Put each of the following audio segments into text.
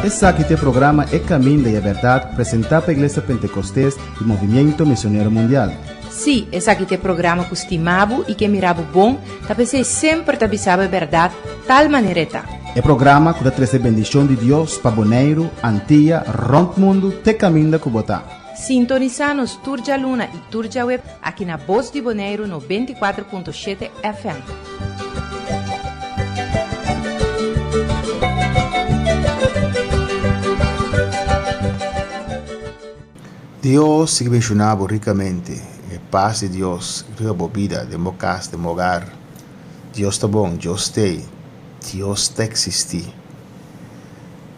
Esse aqui é o programa É Caminho da Verdade, apresentado pela Igreja Pentecostés e Movimento Missionário Mundial. Sim, esse aqui é o programa que estimava e que mirava bom, para ser sempre te avisava a verdade, tal maneira tá. É programa que traz a bendição de Deus para Bonaire, Antilha, Rompe Mundo, te caminho da Cubotá. Sintoniza-nos Turja Luna e Turja Web aqui na Voz de Bonaire no 24.7 FM. Dios sigue mencionando ricamente a paz de Dios, a vida, de mi casa, de mi hogar. Dios está bom, Dios está existir.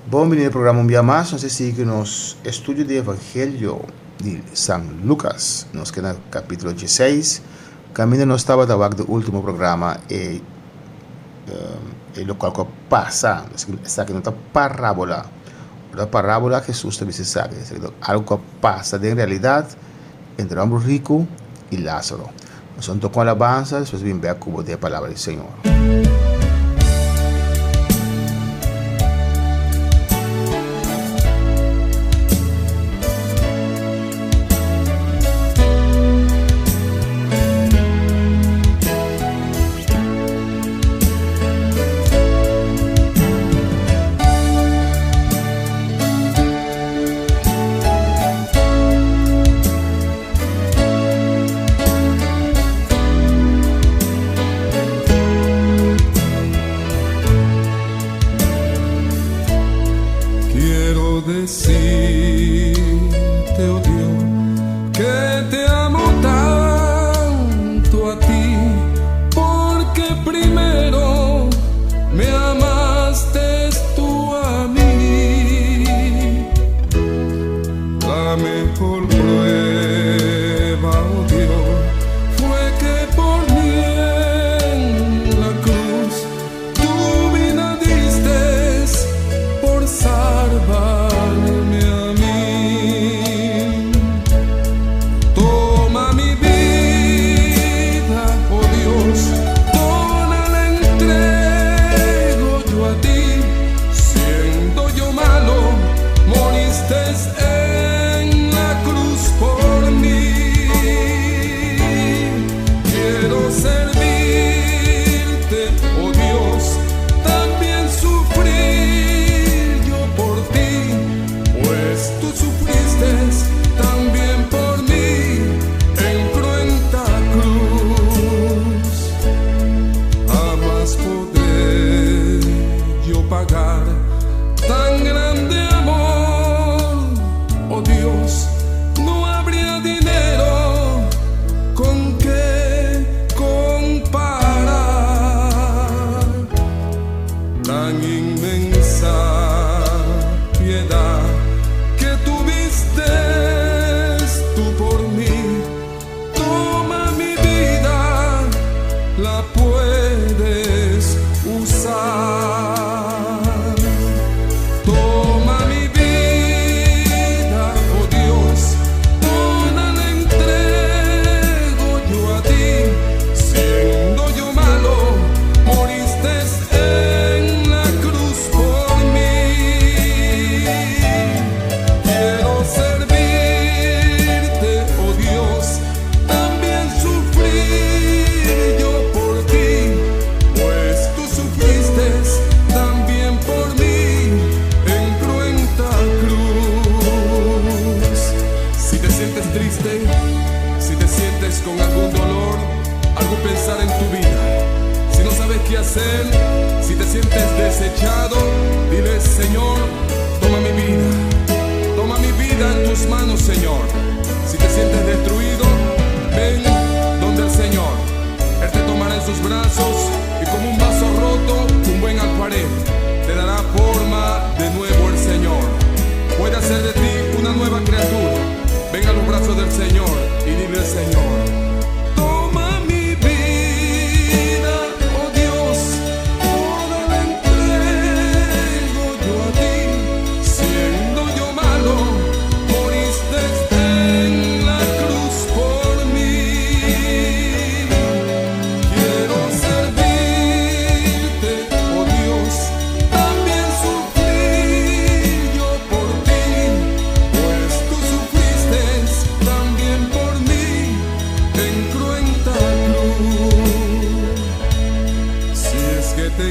Bom, venir ao programa um dia mais, nós seguimos nos estudo do Evangelho de São Lucas, nós que no capítulo 16, caminho nós estava do último programa e o qual passa, essa aqui não está parábola. La parábola Jesús te dice algo que pasa de realidad entre el hombre rico y Lázaro. Nosotros con alabanza, después bien ver cubo de palabra del Señor.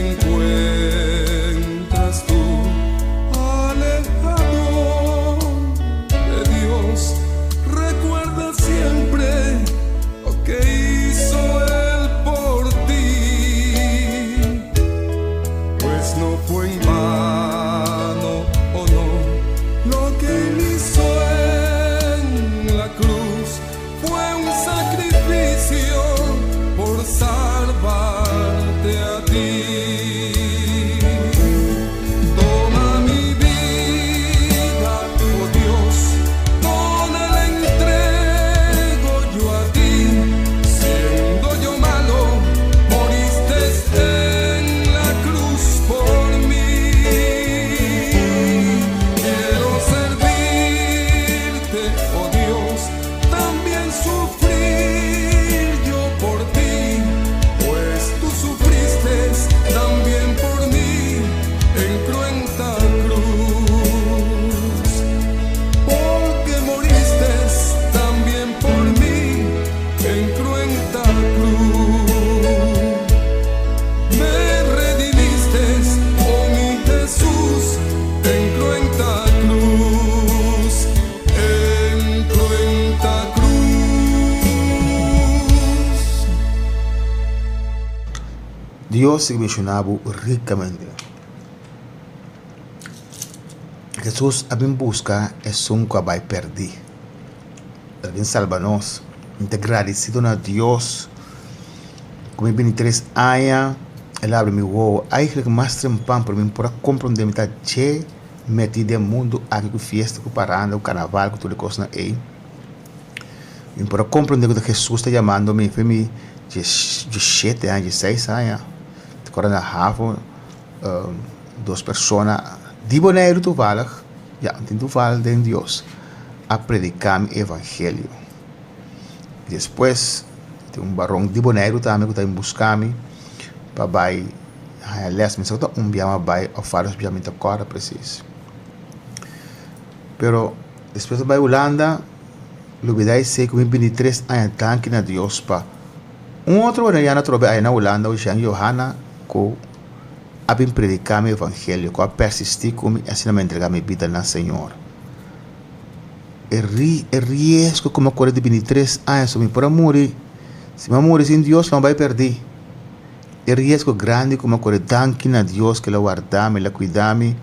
encuentras tú alejado de Dios, recuerda siempre lo que hizo Él por ti, pues no fue en vano, oh no, lo que Él hizo en la cruz fue un sacrificio por salvarte a ti. Toma mi vida, oh Dios, toda la entrego yo a ti. Siendo yo malo, moriste en la cruz por mí. Quiero servirte, oh Dios, también sufrir yo por ti, pues tú sufriste también por mí en cruenta cruz. Porque moriste también por mí en cruenta cruz. Me redimiste, oh mi Jesús, en cruenta cruz, en cruenta cruz. Dios se mencionaba ricamente. Jesús a mim busca es un que vai perder. Ele vem salvar-nos. Agradecido a Deus. Como eu 23 anos, ele abre meu olho. Eigenlijk mais trempam para mim para compreender que eu meti no mundo aqui com festa, com paranda, com carnaval, com tudo coisa aí. E para compreender que Jesus está chamando-me, foi me de 7 anos, de 6 anos. Agora na Rafa, duas pessoas de boneiro toevallig, ja, tem toevallig de Deus, a predicar o evangelho. Depois, tem barão de boneiro também que está em buscar-me, para vai, aliás, me solta biama vai, ou faros biamento agora, preciso. Pero, depois vai Holanda, lubidai sei que eu 23 anos, tanque na Deus, para outro ano, eu não trobe aí na Holanda, o Jean Johanna, que a predicar o evangelho, que a persistir com assim me entregar minha vida na Senhor. É risco como a cor de 23 anos, me para morrer. Se eu morrer sem Deus, não vai perder. É risco grande como a cor de tanque na Deus, que Ele guarda-me, Ele cuida-me.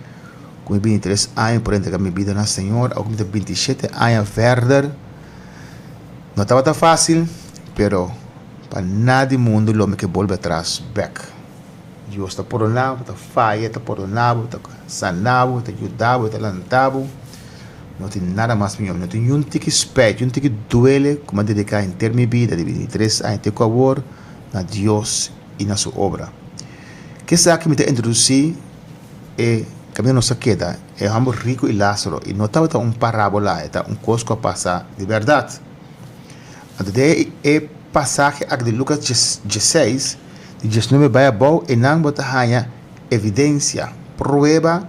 Com 23 anos, para entregar minha vida na Senhor, ou com 27 anos, verder. Não estava tão fácil, pero para nada do mundo, o homem que volta atrás, back. Deus está por um lado, está falha, está por um lado, está sanado, está ajudado, está lantado. Não tem nada mais melhor. Não tem um tique espécie, um tique duele, como dedicar em ter minha vida de 23 anos, ter favor na Deus e na sua obra. Que sabe que me introduzir é caminho nossa queda, é o homem rico e Lázaro, e não estava um parábola, está um coisa a passar de verdade. Até é passagem de Lucas 16, de 19 vai a bom e não bota hanha evidência, prova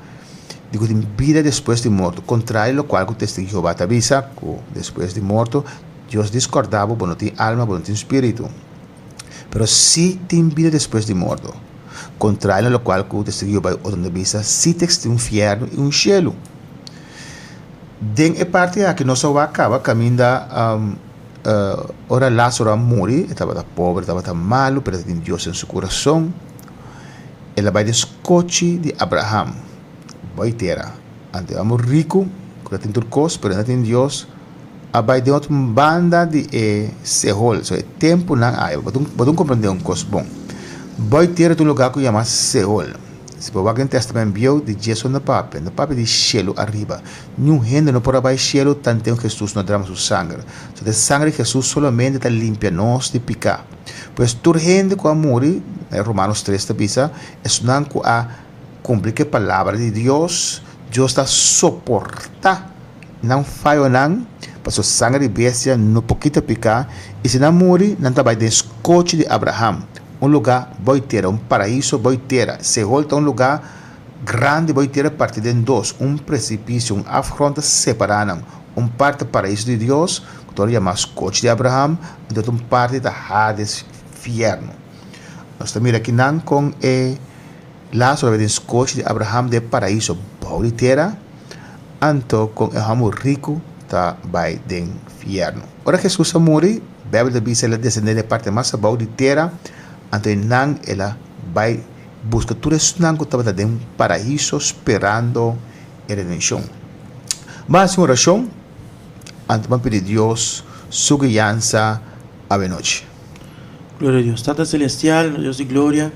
de que tem vida depois de morto, contrário ao qual o testigo de Jeová te avisa que depois de morto Deus discordava, não tem alma, não tem espírito, pero se tem vida depois de morto, contrário ao qual o testigo de Jeová te avisa, se tem um inferno e um cielo. Den é parte aqui não só acaba caminhando. Ora Lázaro morre, estava pobre, estava malo, pero tinha Deus em seu coração. Ele vai descoche de Abraham, vai ter, ante amo rico, que tem tudo coisa, pero não tem Deus. Vai de outra banda de Seol, so é tempo não há. Vou compreender coisa bom. Vai ter um lugar que chama Seol. Se você vai no Testamento viu de Jesus no Papa de cielo arriba. Nenhum gente não pode vai cielo tanto que Jesus não derrama sua sangue. So de sangue de Jesus solamente está limpia nós de picar. Pois toda gente que morre, Romanos 3 te avisa, é não que a cumprir a palavra de Deus, Deus está suporta, não falha não, para sua sangue de bestia não pouquinho picar, e se não morre, não está vai descoche de Abraham. Lugar vai ter, paraíso vai ter, se volta lugar grande vai ter partido em dois, precipício, afronta separada, parte paraíso de Deus, que todo chama coche de Abraham, e outra parte da Hades, inferno. Nós estamos aqui não com Lázaro vem escote de Abraham de paraíso, bom de terra, anto com o ramo rico tá vai de inferno. Ora Jesus morre, a Bíblia diz ela descende de parte mais bom de terra, anto não ela vai busca tudo isso não que estava de paraíso esperando a redenção. Mas uma oração, anto vamos pedir a Deus sua guiança a noite. Glória a Deus. Tata Celestial, Deus de glória,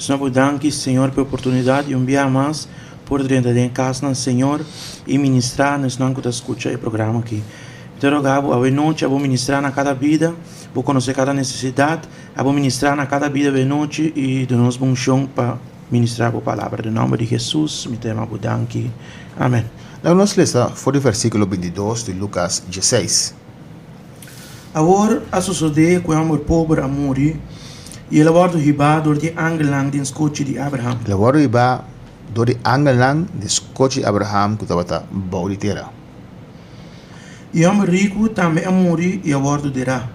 nós damos, Senhor, pela oportunidade de enviar mais por dentro de casa, Senhor, e ministrar, nós não que escuta o programa aqui. Te rogamos, a noite, a ministrar na cada vida, a conhecer cada necessidade, a ministrar na cada vida de noite e de nos bom chão para ministrar a palavra. Em nome de Jesus, me tema budanki. Amém. Na nossa lista foi o versículo 22 de Lucas 16. Agora, a sociedade que é um pobre a morrer, e ele vai ribar door de angelang den escote de Abraham. Ele vai ribar door de angelang de escote de Abraham que estava bom de terra. E o homem rico também a morrer e a bordo dirá.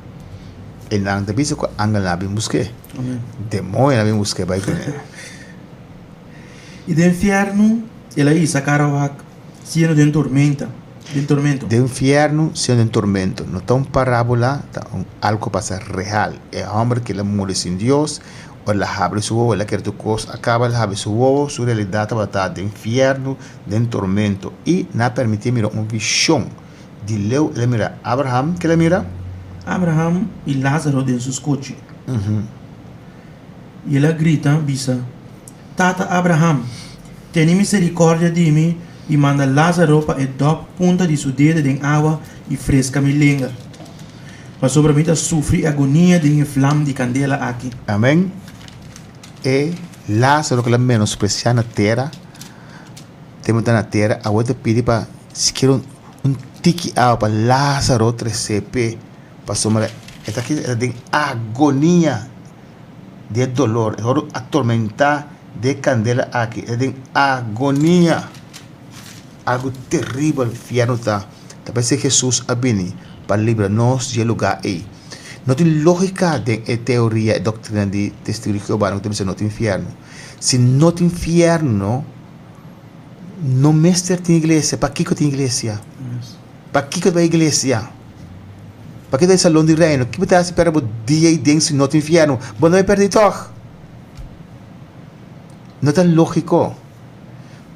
E não te pensa que angelang bem busque. Demônio bem busque vai ter. E do inferno, ele aí sacará sendo de tormenta. De inferno sendo em tormento. Não está uma parábola, está algo passa real. É o homem que ele morre sem Deus, ou ele abre seu ovo, ele quer tu coisa, acaba ele abre seu ovo, sua realidade vai estar de inferno, de tormento. E não permite mirar uma visão. De Leu, ele mira Abraham, que ele mira? Abraham e Lázaro de seus coches. E ele grita, bisa, Tata Abraham, tenha misericórdia de mim e manda Lázaro para a top ponta de sua dedo em água e fresca minha língua. Para sobre mim sofrer agonia de inflama de candela aqui. Amém. E Lázaro que é menospreciado na terra, temos na terra, a outra pede para se quer um tique água para Lázaro 3CP, para somar, está aqui tem agonia de dolor, é atormentar de candela aqui, tem agonia. Algo terrível fiano tá. Talvez Jesus abini para livrar-nos de lugar aí. Não tem lógica de teoria e doutrina de testemunho de Jeová, não tem no inferno. Se não tem inferno, não mestre tem igreja. Para que tem igreja? Para que vai igreja? Para que tem salão de reino? Que você espera o dia e dentro se não tem inferno? Bom, não vai perder toch. Não é lógico.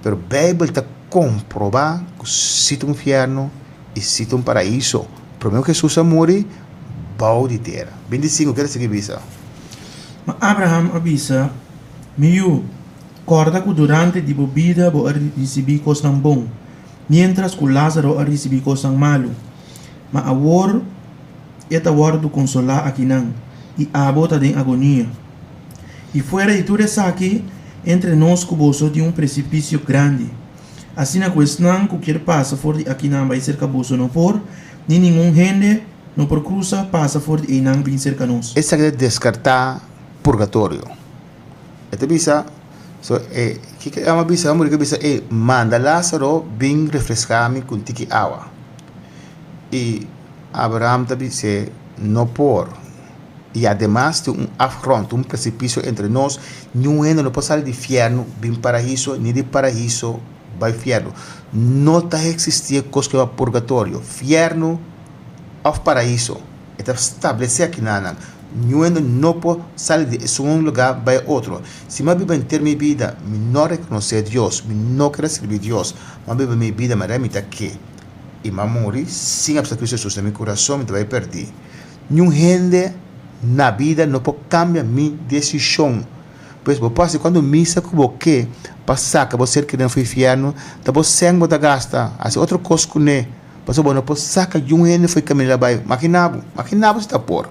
Pero a Bíblia está comprovar que existe um inferno e existe um paraíso. Primeiro que Jesus morre, bom de terra. 25, quero seguir bisa. Mas Abraham avisa, meu, corda que durante de bebida vou receber coisas bom, mientras que Lázaro receber coisas malo. Mas agora, esta hora do consolar aqui não, e a bota de agonia. E fora de tudo isso aqui, entre nós que bolso de um precipício grande. Assim a questão que quer passa fora de aqui não vai ser caboso não por, nem nenhum gente não por cruza passa fora de não vir cerca nós. Essa é descartar purgatório. Esta bisa, que é uma bisa, manda Lázaro vir refrescar-me com tique água. E Abraham também disse, não por. E además de afronto, precipício entre nós, ninguém não pode sair de inferno, vir paraíso, nem de paraíso, vai inferno. Não está existindo coisa que é purgatório. Inferno ou paraíso. Está estabelecido aqui na ninguém não pode sair de um lugar vai outro. Se eu vivo em ter minha vida, eu não reconhecer Deus, eu não quero servir Deus, eu vivo minha vida, mas eu estou aqui. E eu morri sem a presença de Jesus no meu coração, eu vai perder. Nenhum gente na vida não pode cambiar minha decisão. Pois você quando missa que você passar que você que não foi inferno, tá você sangue da gasta, assim outra coisa que né, você não pode sacar de um ano foi caminhar vai, maquinabo está por,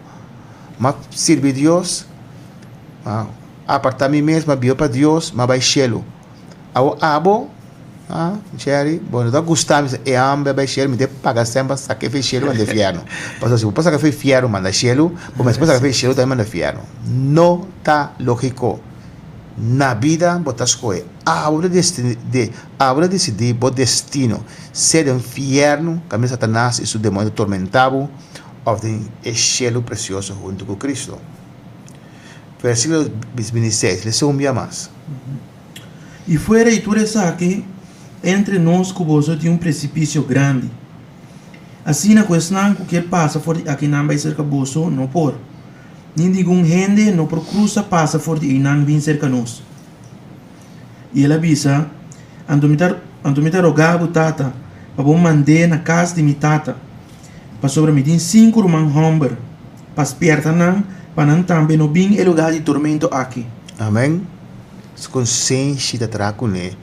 mas servir Deus, apartar mim mesmo, bio para Deus, mas vai chelo, abo, Jerry, bom, não gostar, é ambe vai chelo, me de pagar sempre saque foi chelo manda inferno, mas se você passar que foi inferno manda chelo, mas passar que foi chelo também manda inferno, não tá lógico. Na vida, você escolhe. Agora decidir o destino. Ser inferno, caminho Satanás e seu demônio atormentado, ou de cielo precioso junto com Cristo. Versículo 26, lição um dia mais. E fuera e tu aqui, entre nós cuboso de precipício grande. Assim na questão que passa por aqui não vai ser caboso, não por. Ninguém gente não por cruza passa por de não vir cerca nós. E ela avisa, andomitar rogabo tata, para bom mandar na casa de mi tata, para sobre me din 5 rumang homber, para esperta não, para não também no bem el lugar de tormento aqui. Amém. Se consciência da tracune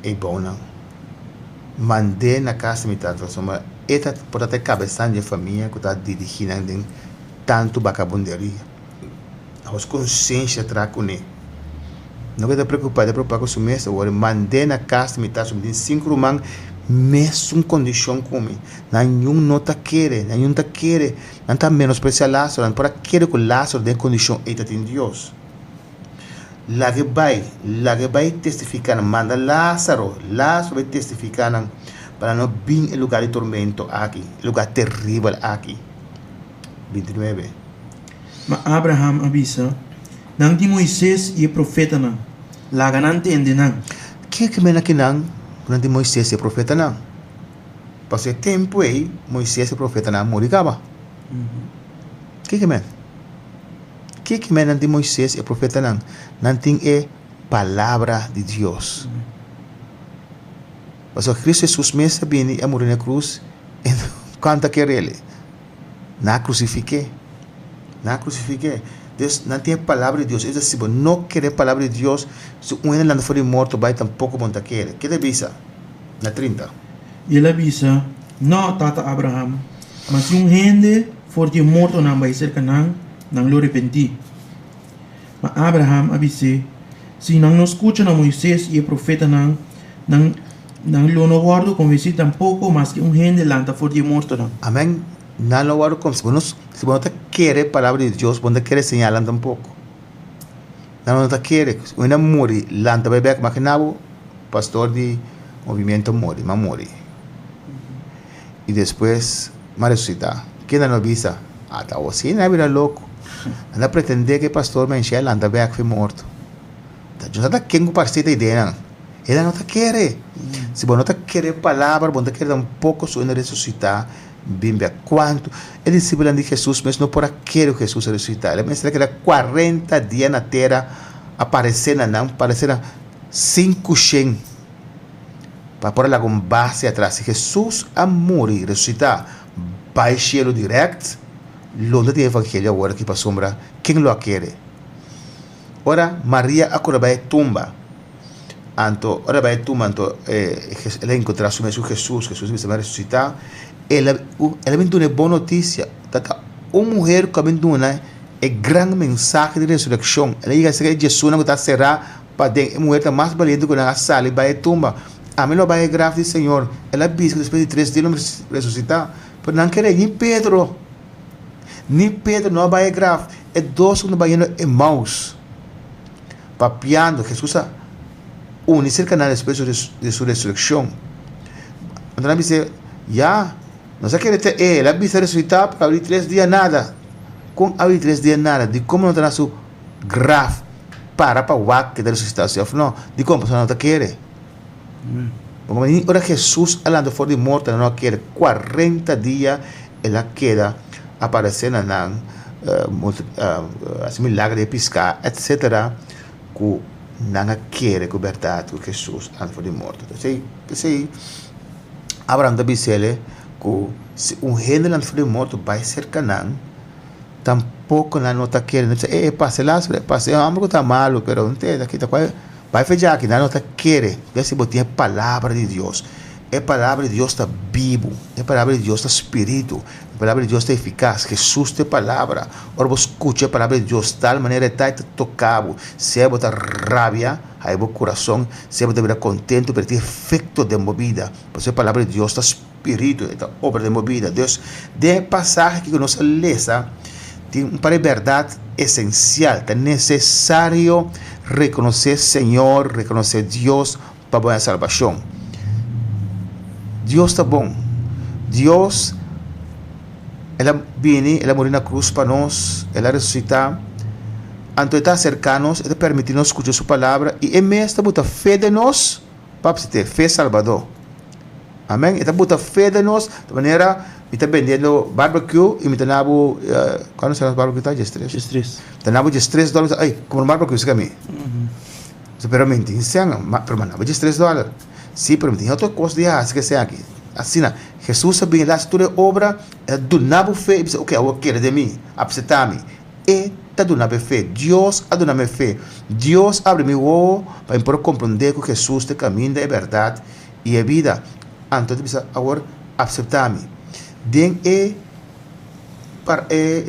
é bom não. Mandei na casa de mi tata, soma eta por até cabeça de família que está dirigindo em tanto vagabunderia. A consciência tracune. Não vai te preocupar com o mês. Agora, mandei na casa de mi tata, me 5 rumang, mesma condição como nenhum não tá querer, nenhum tá querer, não tá menospreciar Lázaro, não para querer que Lázaro tem condição e tá em Deus. Lá que vai testificar, manda Lázaro vai testificar para não vir em lugar de tormento aqui, lugar terrível aqui. 29. Mas Abraham avisa, não de Moisés e profeta não, lá não entende não. Que mena que não de Moisés e profeta não. Passei tempo aí, Moisés e profeta não morigava. Que mena? Que mena de Moisés e profeta não? Não tem palavra de Deus. Porque Cristo Jesus mesmo vem a morrer na cruz, e canta que ele. Não crucifiquei. Deus não tem palavra de Deus. É assim, não querer palavra de Deus, se um ano for morto, vai tampouco monta querer. Que avisa? Na 30. E ele avisa, não tata Abraham, mas se gente for de morto não vai ser que não lo arrepentir. Mas Abraham avisa, se não escuta na Moisés e o profeta não lo no guardo convencer tampouco, mas que gente lanta for de morto não. Amém. Não lo guardo como se você não quer palavra de Deus, você não quer señalar tampouco. Não quer, uma morre, lanta vai ver que pastor de movimento morre. E depois, ressuscitar. Quem não avisa? Tá assim, não é louco. Anda pretender que pastor Menchel anda bem que foi morto. Não está querendo partir da ideia. Ele não está querendo. Se você não está querendo palavra, você quer um pouco sobre ressuscitar. Bíblia, quanto ele disse de Jesus, mas não por aquele Jesus ressuscitar. Ele mencionou que era 40 dias na terra, aparecendo 500 para pôr lá com base atrás. Se Jesus a morrer, ressuscitar, vai cielo direto, longe do evangelho agora que para sombra, quem lo quer? Ora, Maria agora vai tumba. Ela encontrou o mesmo Jesus vai ressuscitar. Ela me deu uma boa notícia. Uma mulher que me deu uma grande mensagem de ressurreição. Ela diz que Jesus não está cerrado para dentro. A mulher está mais valente que na sala e vai tumba. A mim não vai grave do Senhor. Ela diz que depois de 3 dias não vai ressuscitar. Mas não quer nem Pedro não vai grave. É 2 que não vai em mãos. Papiando, Jesus unice o canal depois de sua ressurreição. Então, ela diz, não se quer ter, ela vai ressuscitar para abrir 3 dias nada. Com abrir 3 dias nada, de como não está na sua grave para o que da ressuscitação. Não, de como a pessoa não está querendo. Ora Jesus, ela anda fora de morte, não quer 40 dias, ela queda aparecendo assim, milagre de piscar, etc. Que não quer que a verdade que Jesus anda fora de morte. Então, Abraham da Bicele, que se gente anda fora de morte vai ser Canaã, tampouco não está querendo. Passe lá, passe, algo está malo, pero não tem, aqui está quase. Vai fechar aqui, não está querendo. Esse botinho é palavra de Deus. A palavra de Deus está vivo. A palavra de Deus está espírito. A palavra de Deus está eficaz. Jesus tem palavra. Ora, você escuta a palavra de Deus de tal maneira que está tocado. Se você está rabia, aí o coração, se você está contente, para ter efeito de movida. Porque a palavra de Deus está espírito, está obra de movida. Deus, de passagem que nós lemos, tem uma verdade essencial. É necessário reconhecer Senhor, reconhecer Deus para a salvação. Deus está bom. Deus, ela vem, ela morreu na cruz para nós, ela ressuscitou. Entonces está cercanos, está permitirnos escuchar su palabra y en esta buta fe de nos, papá, fe salvador. Amén. Esta buta fe de nos, de manera, me está vendiendo barbecue y me está nabo, ¿cuándo se llama barbecue? $3. Está nabo $3. Ay, como un barbecue, es que a mí. Pero me entienden, pero me nabo $3. Sí, pero me entienden otra cosa de así que sea aquí. Assim, Jesus sabia lá, se tu obra, do nabo fé, e diz, ok, eu quero de mim, apresenta-me. E tá do nabo fé, Deus a do nabo fé. Deus abre meu olho para eu poder compreender que Jesus é caminho da verdade e a vida. Então, ele diz, agora, apresenta-me. Den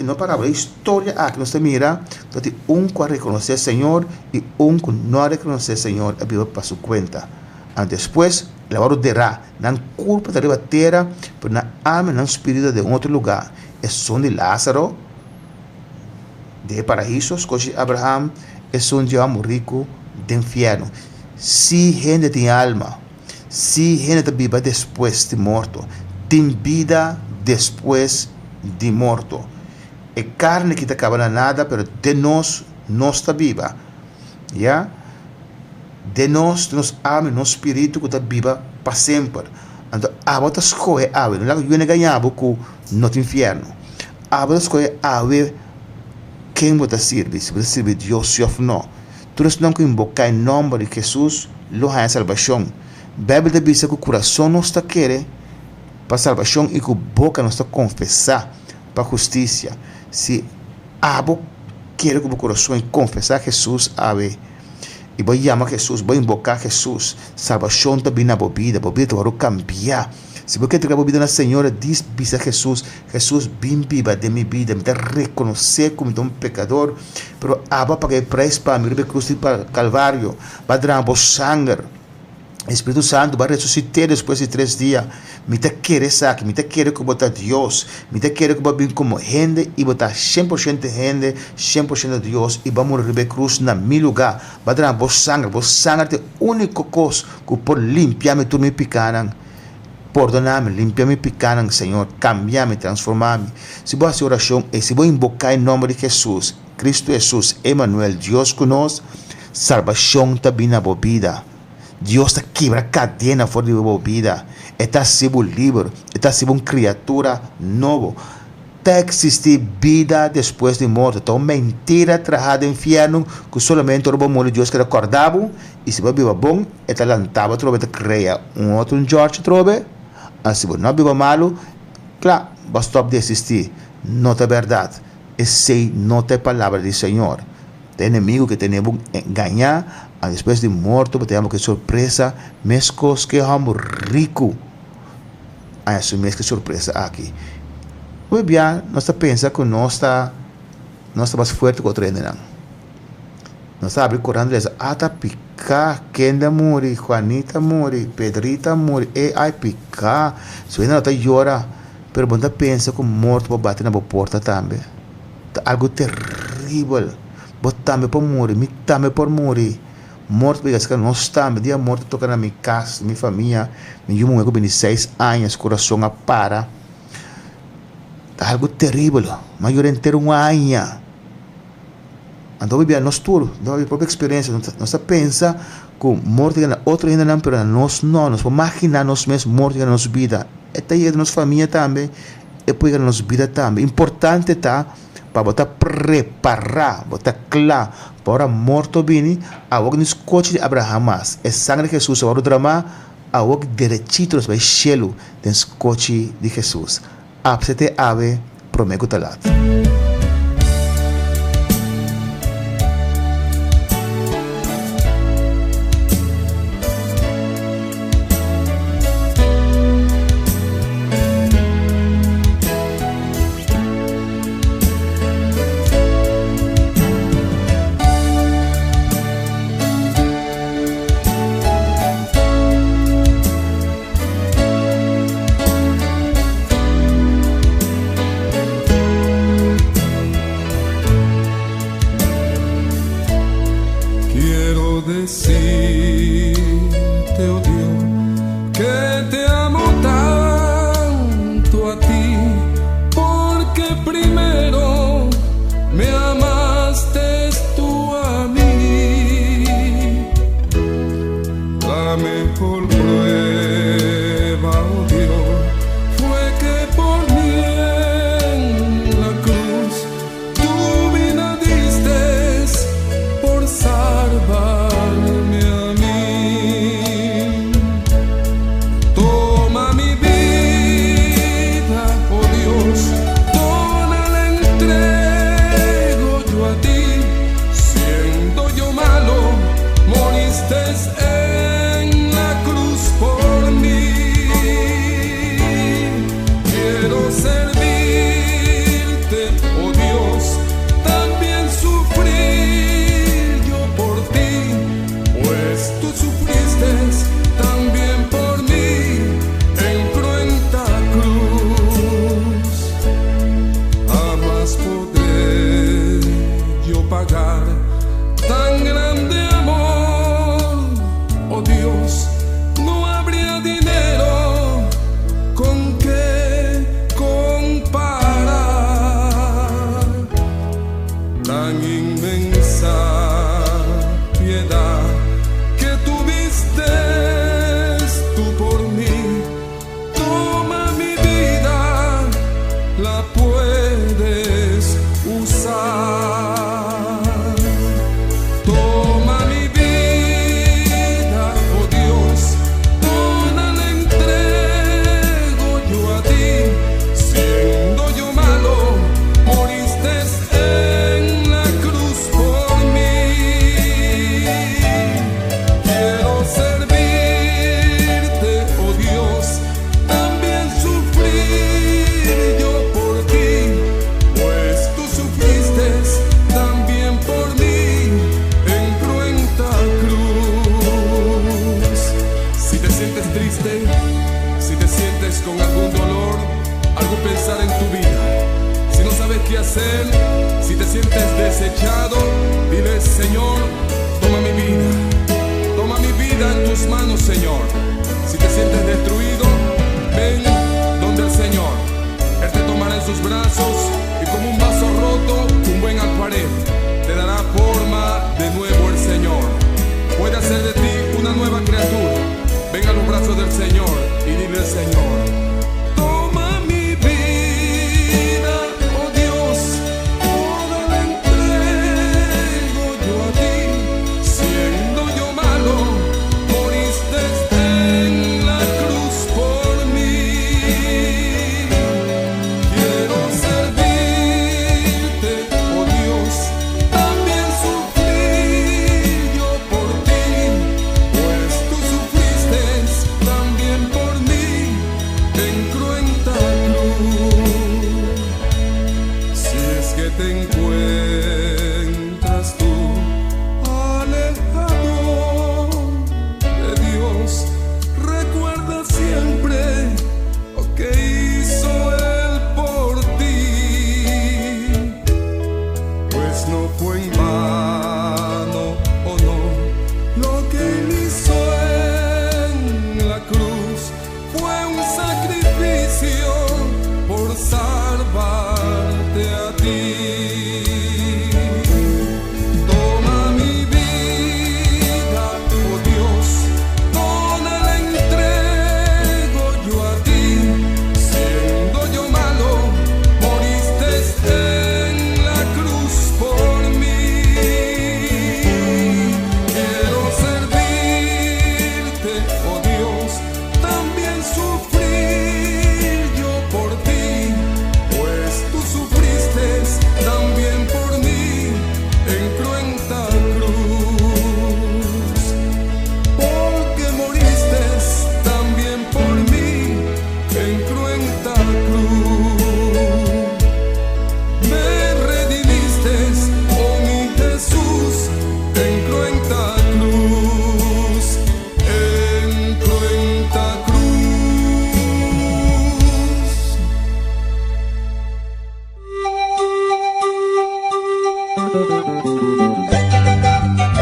não parábola, a história aqui, nós mira, que que reconhecer o Senhor e que não reconhecer o Senhor, a Bíblia para sua conta. Depois, ela dirá, não culpa da terra, mas na alma, não espírito de outro lugar. É som de Lázaro, de paraísos, que Abraão é som de amo rico do inferno. Se gente tem alma, se gente viva depois de morto, tem vida depois de morto. É carne que está acabando nada, mas de nós não está viva. Já? De nós alma e nosso espírito que está viva para sempre. Então, a volta escolhe a ave, não é que eu ganhava com no inferno. A volta escolhe a ave quem você serve, se você serve Deus ou não. Todos não que invocar em nome de Jesus, lo há a salvação. A Bíblia diz que o coração não está querendo para a salvação e que a boca não está confessar para a justiça. Se a boca quer que o coração confessar Jesus, ave. E vou chamar Jesus, vou invocar Jesus. Salvação também na vida vai cambiar. Se você quer a vida na Senhora, diz a Jesus, Jesus, bem viva de minha vida, me dá reconhecer como um pecador, mas aba paguei preço para me cruz para Calvário, vai dar sangue. Espírito Santo vai ressuscitar depois de 3 dias. Me te querer saque, me te querer que botar Deus, me te querer que vir como gente e botar 100% gente, 100% Deus e vamos morrer cruz na meu lugar. Vai dar sangue é a única coisa que pode limpar-me tudo me picaram. Perdonar-me, limpar-me picaram, Senhor, cambiar-me, transformar-me. Se vou fazer oração e se vou invocar em nome de Jesus, Cristo Jesus, Emmanuel, Deus conosco, salvação também na vida. Deus está quebra cadena fora de vida. Está sendo livre. Está sendo uma criatura nova. Está existir vida depois de morte. Então, mentira trajada no inferno que solamente o bom Deus que acordava. E se vai viver bom, está lantava, trova, cria outro George, trova. E se não vive malo, claro, vai stop de existir. Não é verdade. E sei, não é palavra do Senhor. Tem inimigo que temos que ganhar. Depois de morto, temos que surpresa, mescos que somos ricos. Essa mesma surpresa aqui. Muito bem, nós pensamos que nós está mais forte que o treino. Nós está abrindo correndo e diz, tá picar, Kenda morre, Juanita morre, Pedrita morre, ai picar. Se ainda não está chora, mas você pensa que o morto vai bater na porta também. Tá algo terrível. Você também pode morrer, me também pode morrer. Morto porque que não está, me dia morto toca na minha casa, minha família, meu irmão com 26 anos, coração a para. Tá algo terrível, mas eu inteiro um ano. Então bebê nós tudo, da própria experiência, nós pensa que morto é outro ainda não, pero nós não, nós imaginar nós mesmos morto na nossa vida. É aí da nossa família também, é por na nossa vida também. Importante tá para botar preparar, botar claro para morto bem, a o que coche de Abraão, é sangue de Jesus, agora o drama, a o que derechitos vai chelo desse coche de Jesus. Apsete ave promego talat. Me amaste tan grande amor, oh Dios, no habría dinero con que comparar tan inmensa piedad que tuviste tú por mí. Toma mi vida, la puedes usar. Toma mi vida, oh Dios, toda la entrego yo a ti. Siendo yo malo, moriste en la cruz por mí. Quiero servirte, oh Dios, también sufrir yo por ti, pues tú sufriste también por mí en cruenta cruz. Si te sientes triste, si te sientes con algún dolor, algo pensar en tu vida, si no sabes qué hacer, si te sientes desechado, dile: Señor, toma mi vida en tus manos, Señor. Si te sientes destruido, ven donde el Señor. Él te tomará en sus brazos y como un vaso roto, un buen alfarero, te dará forma de nuevo el Señor. Puede hacer de ti una nueva criatura. Ven a los brazos del Señor y dile al Señor: toma mi vida, oh Dios, toda la entrego yo a ti. Siendo yo malo, moriste en la cruz por mí. Quiero servirte, oh Dios, también sufrir yo por ti, pues tú sufriste también por mí en cruenta cruz. Si es que te encuentras tú alejado de Dios, recuerda siempre lo que hizo Él por ti, pues no fue en vano, oh no, lo que Él hizo en la cruz fue un sacrificio por salvarte a ti. Toma mi vida, oh Dios, toda la entrego yo a ti. Siendo yo malo, moriste en la cruz por mí. Quiero servirte, oh Dios, también sufrir yo por ti, pues tú sufriste también por mí en cruenta cruz. Porque moriste también por mí en cruenta cruz. Me redimiste, oh mi Jesús, en cruenta cruz, en cruenta cruz.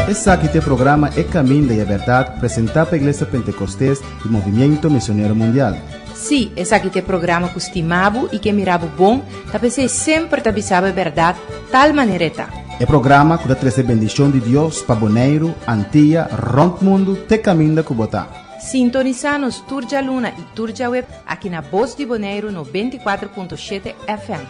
Esse aqui é programa É Caminho da Verdade, apresentado pela Igreja Pentecostés e Movimento Missionário Mundial. Sì, esse aqui é programa que estimavo e que miravo bom, para você sempre te avisava a verdade, tal maneira tá. É programa que dá trazer bendição de Deus para Bonaire, Antilha, Rond Mundo, te caminho da Cubotá. Sintoniza-nos Turja Luna e Turja Web aqui na Voz de Bonaire no 24.7 FM.